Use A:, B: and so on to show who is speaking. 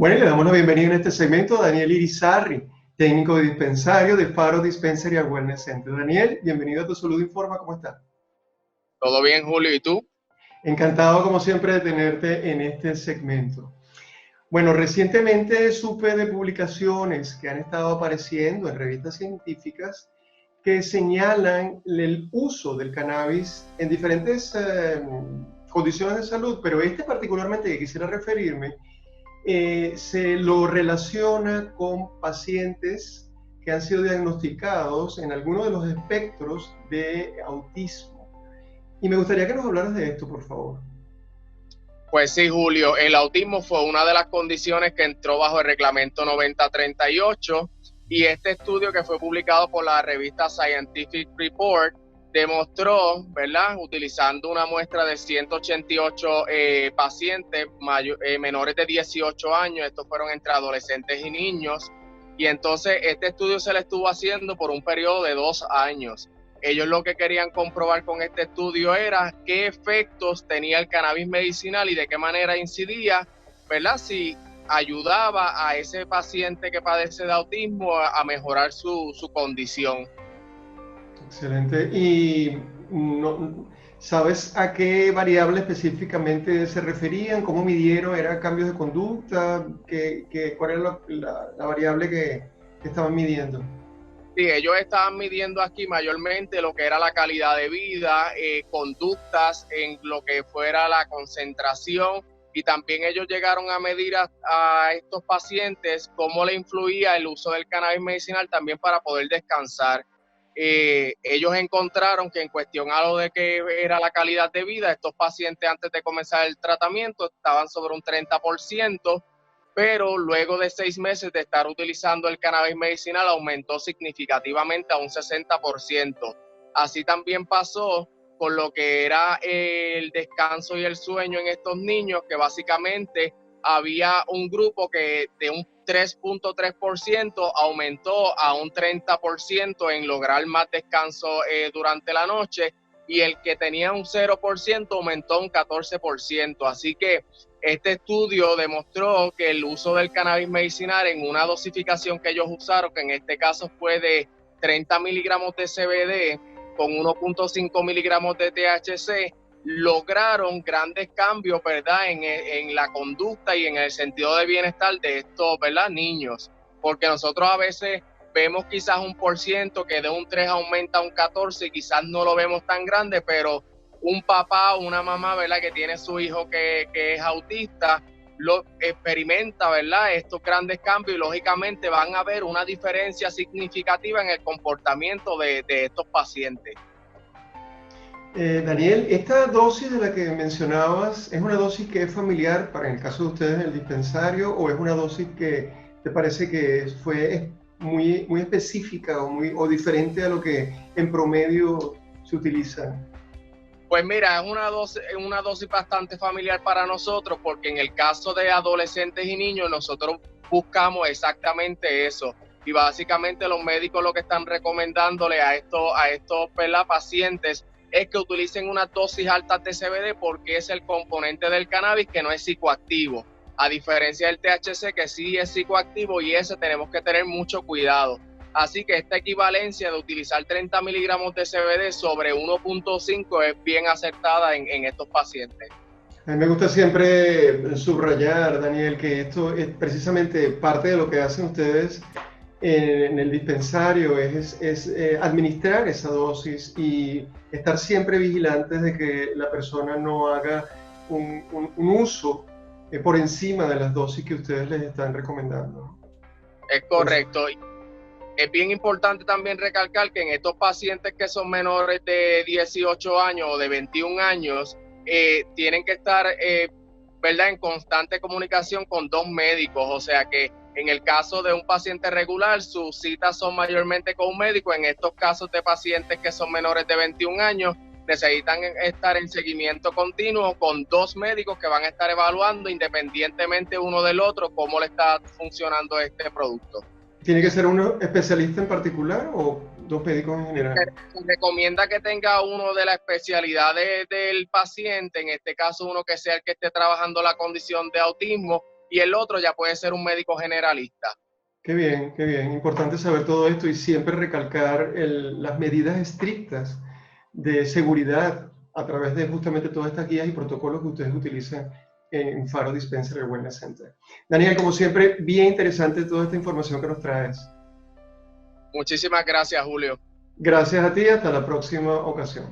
A: Bueno, y le damos la bienvenida en este segmento a Daniel Irizarry, técnico de dispensario de Faro Dispensary and Wellness Center. Daniel, bienvenido a Tu Salud Informa, ¿cómo estás?
B: Todo bien, Julio, ¿y tú?
A: Encantado, como siempre, de tenerte en este segmento. Bueno, recientemente supe de publicaciones que han estado apareciendo en revistas científicas que señalan el uso del cannabis en diferentes condiciones de salud, pero este particularmente que quisiera referirme se lo relaciona con pacientes que han sido diagnosticados en alguno de los espectros de autismo. Y me gustaría que nos hablaras de esto, por favor.
B: Pues sí, Julio, el autismo fue una de las condiciones que entró bajo el reglamento 9038 y este estudio que fue publicado por la revista Scientific Report demostró, ¿verdad? Utilizando una muestra de 188 pacientes menores de 18 años, estos fueron entre adolescentes y niños, y entonces este estudio se le estuvo haciendo por un periodo de 2 años. Ellos lo que querían comprobar con este estudio era qué efectos tenía el cannabis medicinal y de qué manera incidía, ¿verdad? Si ayudaba a ese paciente que padece de autismo a mejorar su condición.
A: Excelente. ¿Y sabes a qué variable específicamente se referían? ¿Cómo midieron? ¿Eran cambios de conducta? ¿Cuál era la variable que estaban midiendo?
B: Sí, ellos estaban midiendo aquí mayormente lo que era la calidad de vida, conductas en lo que fuera la concentración, y también ellos llegaron a medir a estos pacientes cómo le influía el uso del cannabis medicinal también para poder descansar. Ellos encontraron que en cuestión a lo de que era la calidad de vida, estos pacientes antes de comenzar el tratamiento estaban sobre un 30%, pero luego de 6 meses de estar utilizando el cannabis medicinal aumentó significativamente a un 60%. Así también pasó con lo que era el descanso y el sueño en estos niños, que básicamente había un grupo que de un 3.3% aumentó a un 30% en lograr más descanso durante la noche, y el que tenía un 0% aumentó un 14%. Así que este estudio demostró que el uso del cannabis medicinal en una dosificación que ellos usaron, que en este caso fue de 30 miligramos de CBD con 1.5 miligramos de THC, lograron grandes cambios, ¿verdad?, en la conducta y en el sentido de bienestar de estos, ¿verdad?, niños. Porque nosotros a veces vemos quizás un por ciento que de un 3 aumenta a un 14 y quizás no lo vemos tan grande, pero un papá o una mamá, ¿verdad?, que tiene su hijo que es autista, lo experimenta, ¿verdad?, estos grandes cambios, y lógicamente van a ver una diferencia significativa en el comportamiento de estos pacientes.
A: Daniel, esta dosis de la que mencionabas, ¿es una dosis que es familiar para en el caso de ustedes en el dispensario o es una dosis que te parece que fue muy específica o diferente a lo que en promedio se utiliza?
B: Pues mira, es una dosis bastante familiar para nosotros, porque en el caso de adolescentes y niños nosotros buscamos exactamente eso. Y básicamente los médicos lo que están recomendándole a estos pacientes es que utilicen una dosis alta de CBD, porque es el componente del cannabis que no es psicoactivo, a diferencia del THC que sí es psicoactivo, y ese tenemos que tener mucho cuidado. Así que esta equivalencia de utilizar 30 miligramos de CBD sobre 1.5 es bien acertada en estos pacientes.
A: A mí me gusta siempre subrayar, Daniel, que esto es precisamente parte de lo que hacen ustedes en el dispensario, es administrar esa dosis y estar siempre vigilantes de que la persona no haga un uso por encima de las dosis que ustedes les están recomendando.
B: Es correcto. Es bien importante también recalcar que en estos pacientes que son menores de 18 años o de 21 años, tienen que estar, ¿verdad?, en constante comunicación con 2 médicos. O sea que en el caso de un paciente regular, sus citas son mayormente con un médico. En estos casos de pacientes que son menores de 21 años, necesitan estar en seguimiento continuo con 2 médicos que van a estar evaluando independientemente uno del otro cómo le está funcionando este producto.
A: ¿Tiene que ser uno especialista en particular o dos médicos en general?
B: Se recomienda que tenga uno de las especialidades del paciente, en este caso uno que sea el que esté trabajando la condición de autismo, y el otro ya puede ser un médico generalista.
A: Qué bien, qué bien. Importante saber todo esto y siempre recalcar las medidas estrictas de seguridad a través de justamente todas estas guías y protocolos que ustedes utilizan en Faro Dispensary Wellness Center. Daniel, como siempre, bien interesante toda esta información que nos traes.
B: Muchísimas gracias, Julio.
A: Gracias a ti, hasta la próxima ocasión.